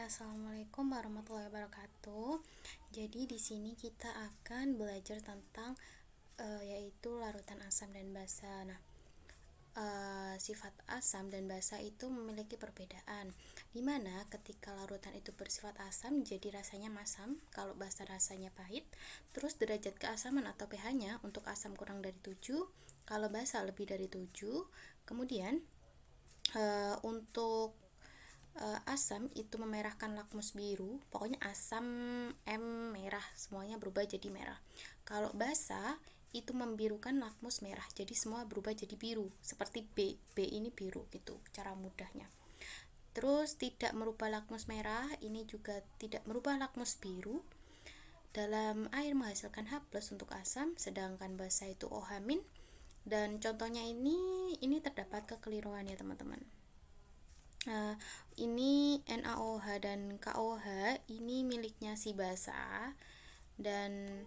Assalamualaikum warahmatullahi wabarakatuh. Jadi di sini kita akan belajar tentang yaitu larutan asam dan basa. Nah, sifat asam dan basa itu memiliki perbedaan. Dimana ketika larutan itu bersifat asam, jadi rasanya masam. Kalau basa rasanya pahit. Terus derajat keasaman atau pH-nya untuk asam kurang dari 7, kalau basa lebih dari 7. Kemudian untuk asam itu memerahkan lakmus biru, pokoknya asam M merah, semuanya berubah jadi merah. Kalau basa itu membirukan lakmus merah, jadi semua berubah jadi biru, seperti B ini biru gitu cara mudahnya. Terus tidak merubah lakmus merah, ini juga tidak merubah lakmus biru. Dalam air menghasilkan H+ untuk asam, sedangkan basa itu OH-. Dan contohnya ini terdapat kekeliruan ya teman-teman. Ini NaOH dan KOH ini miliknya si basa, dan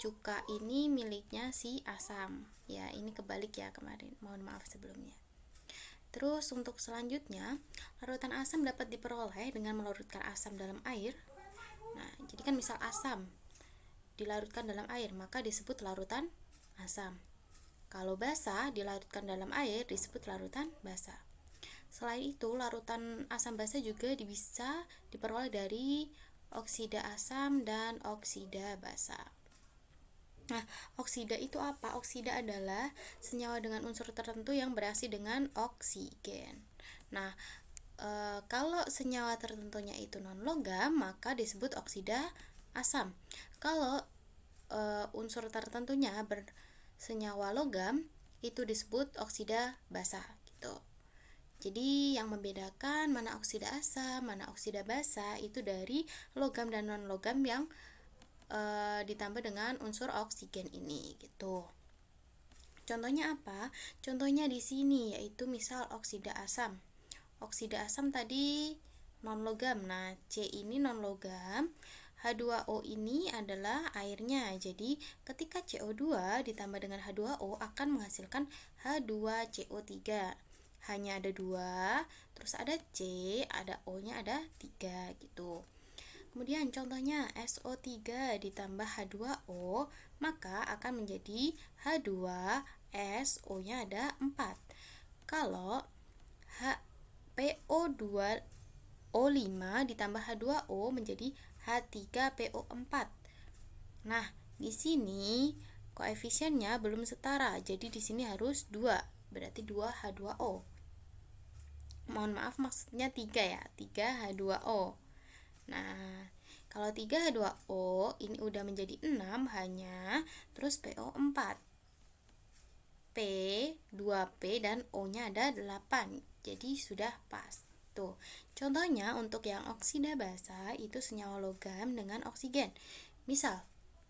cuka ini miliknya si asam. Ya, ini kebalik ya kemarin. Mohon maaf sebelumnya. Terus untuk selanjutnya, larutan asam dapat diperoleh dengan melarutkan asam dalam air. Nah, jadi kan misal asam dilarutkan dalam air, maka disebut larutan asam. Kalau basa dilarutkan dalam air disebut larutan basa. Selain itu, larutan asam basa juga bisa diperoleh dari oksida asam dan oksida basa. Nah, oksida itu apa? Oksida adalah senyawa dengan unsur tertentu yang bereaksi dengan oksigen. Nah, kalau senyawa tertentunya itu non-logam, maka disebut oksida asam. Kalau unsur tertentunya bersenyawa logam, itu disebut oksida basa gitu. Jadi yang membedakan mana oksida asam, mana oksida basa itu dari logam dan non-logam yang ditambah dengan unsur oksigen ini gitu. Contohnya apa? Contohnya di sini yaitu misal oksida asam. Oksida asam tadi non-logam. Nah, C ini non-logam. H2O ini adalah airnya. Jadi, ketika CO2 ditambah dengan H2O akan menghasilkan H2CO3. Hanya ada 2, terus ada C, ada O-nya ada 3 gitu. Kemudian contohnya SO3 ditambah H2O, maka akan menjadi H2S, O-nya ada 4. Kalau PO2O5 ditambah H2O menjadi H3PO4. Nah, di sini koefisiennya belum setara, jadi di sini harus 2, berarti 2H2O. Mohon maaf, maksudnya 3 ya, 3H2O. Nah, kalau 3H2O ini udah menjadi 6 hanya, terus PO4. P, 2P dan O-nya ada 8. Jadi sudah pas. Tuh. Contohnya untuk yang oksida basa itu senyawa logam dengan oksigen. Misal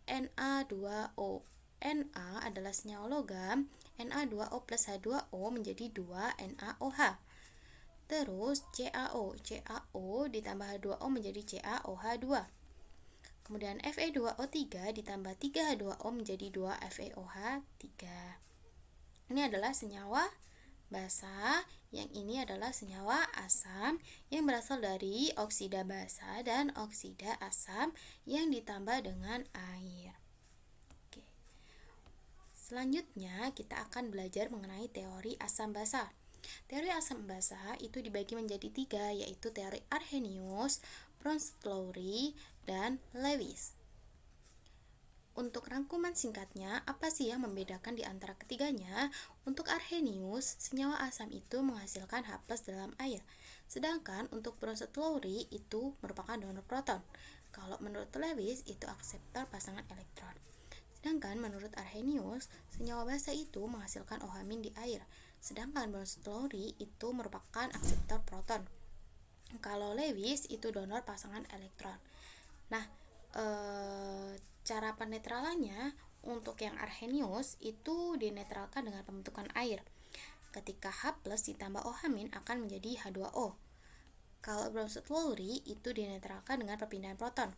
Na2O. Na adalah senyawa logam, Na2O plus H2O menjadi 2NaOH. Terus CaO ditambah H2O menjadi CaOH2. Kemudian Fe2O3 ditambah 3H2O menjadi 2FeOH3. Ini adalah senyawa basa, yang ini adalah senyawa asam yang berasal dari oksida basa dan oksida asam yang ditambah dengan air. Oke. Selanjutnya kita akan belajar mengenai teori asam basa. Teori asam basa itu dibagi menjadi 3, yaitu teori Arrhenius, Bronsted-Lowry, dan Lewis. Untuk rangkuman singkatnya, apa sih yang membedakan di antara ketiganya? Untuk Arrhenius, senyawa asam itu menghasilkan H+ dalam air. Sedangkan untuk Bronsted-Lowry itu merupakan donor proton. Kalau menurut Lewis itu akseptor pasangan elektron. Sedangkan menurut Arrhenius, senyawa basa itu menghasilkan OH- di air. Sedangkan Bronsted-Lowry itu merupakan akseptor proton. Kalau Lewis itu donor pasangan elektron. Nah, cara penetralannya untuk yang Arrhenius itu dinetralkan dengan pembentukan air. Ketika H+ ditambah OH- akan menjadi H2O. Kalau Bronsted-Lowry itu dinetralkan dengan perpindahan proton.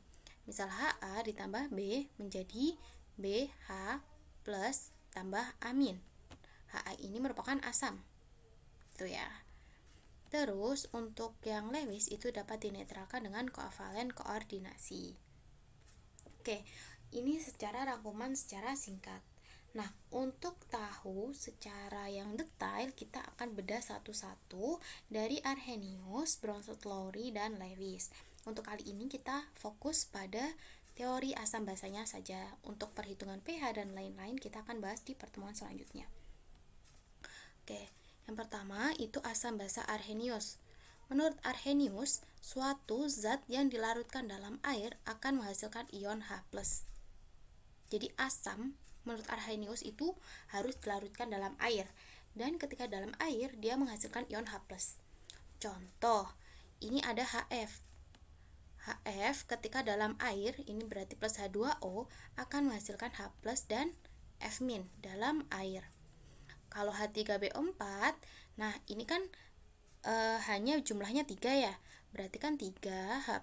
Misal Ha ditambah B menjadi BH plus tambah amin. Ha ini merupakan asam. Itu ya. Terus untuk yang Lewis itu dapat dinetralkan dengan koevalen koordinasi. Oke, ini secara rangkuman secara singkat. Nah, untuk tahu secara yang detail, kita akan bedah satu-satu dari Arrhenius, Brownstedt-Lowry, dan Lewis. Untuk kali ini kita fokus pada teori asam basanya saja. Untuk perhitungan pH dan lain-lain kita akan bahas di pertemuan selanjutnya. Oke, yang pertama itu asam basa Arrhenius. Menurut Arrhenius, suatu zat yang dilarutkan dalam air akan menghasilkan ion H+. Jadi asam menurut Arrhenius itu harus dilarutkan dalam air, dan ketika dalam air dia menghasilkan ion H+. Contoh, ini ada HF. HF ketika dalam air, ini berarti plus H2O, akan menghasilkan H+ dan F- dalam air. Kalau H3BO4, nah ini kan hanya jumlahnya 3 ya, berarti kan 3 H+,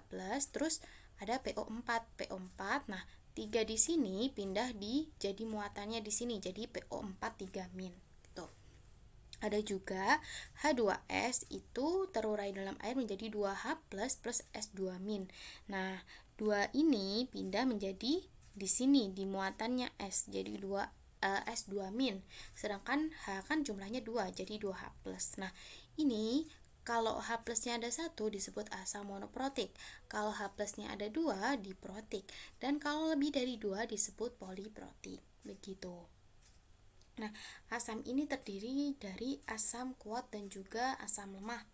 terus ada PO4. Nah 3 di sini pindah jadi muatannya di sini, jadi PO4 3-. Gitu. Ada juga H2S itu terurai dalam air menjadi 2H+ plus S2-. Nah 2 ini pindah menjadi di sini di muatannya S, jadi 2 S2-. Sedangkan H kan jumlahnya 2, jadi 2H+. Nah ini kalau H plusnya ada 1 disebut asam monoprotik, kalau H plusnya ada 2 diprotik, dan kalau lebih dari 2 disebut poliprotik. Begitu. Nah, asam ini terdiri dari asam kuat dan juga asam lemah.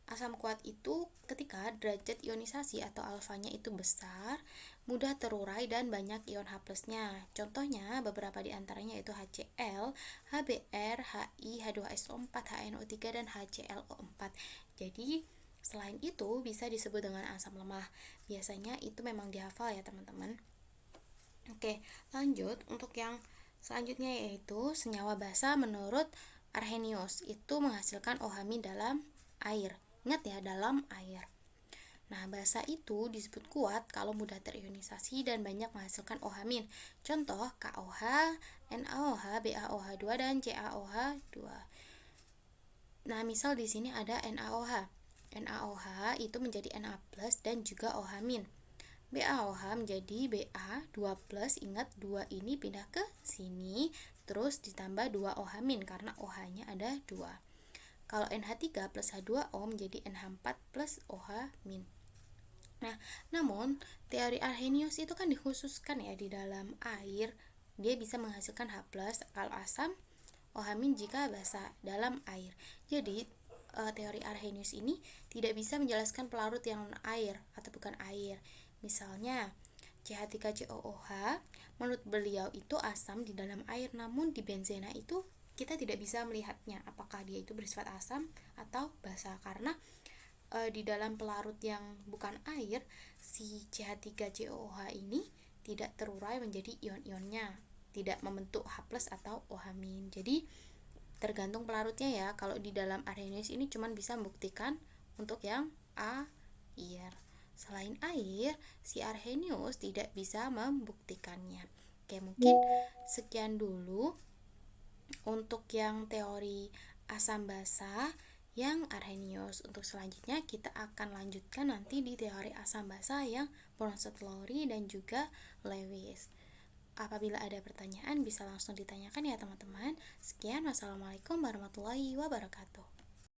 Asam kuat itu ketika derajat ionisasi atau alfanya itu besar, mudah terurai dan banyak ion H plusnya. Contohnya beberapa di antaranya yaitu HCl, HBr, HI, H2SO4, HNO3, dan HClO4. Jadi selain itu bisa disebut dengan asam lemah. Biasanya itu memang dihafal ya teman-teman. Oke, lanjut untuk yang selanjutnya yaitu senyawa basa menurut Arrhenius itu menghasilkan OH- dalam air. Ingat ya, dalam air. Nah, basa itu disebut kuat kalau mudah terionisasi dan banyak menghasilkan OH-. Contoh KOH, NaOH, BaOH2, dan CaOH2. Nah, misal di sini ada NaOH. NaOH itu menjadi Na+ dan juga OH-. BaOH menjadi Ba2+, ingat 2 ini pindah ke sini, terus ditambah 2 OH- karena OH-nya ada 2. Kalau NH3 plus H2O menjadi NH4 plus OH-. Nah, namun teori Arrhenius itu kan dikhususkan ya di dalam air, dia bisa menghasilkan H+, kalau asam, OH- jika basa dalam air. Jadi teori Arrhenius ini tidak bisa menjelaskan pelarut yang air atau bukan air. Misalnya CH3COOH, menurut beliau itu asam di dalam air, namun di benzena itu kita tidak bisa melihatnya apakah dia itu bersifat asam atau basa, karena di dalam pelarut yang bukan air, si CH3COOH ini tidak terurai menjadi ion-ionnya, tidak membentuk H+ atau OH-. Jadi tergantung pelarutnya ya. Kalau di dalam Arrhenius ini cuma bisa membuktikan untuk yang air. Selain air, si Arrhenius tidak bisa membuktikannya. Oke, mungkin sekian dulu untuk yang teori asam basa yang Arrhenius. Untuk selanjutnya kita akan lanjutkan nanti di teori asam basa yang Brownstedt-Lowry dan juga Lewis. Apabila ada pertanyaan bisa langsung ditanyakan ya teman-teman. Sekian, wassalamualaikum warahmatullahi wabarakatuh.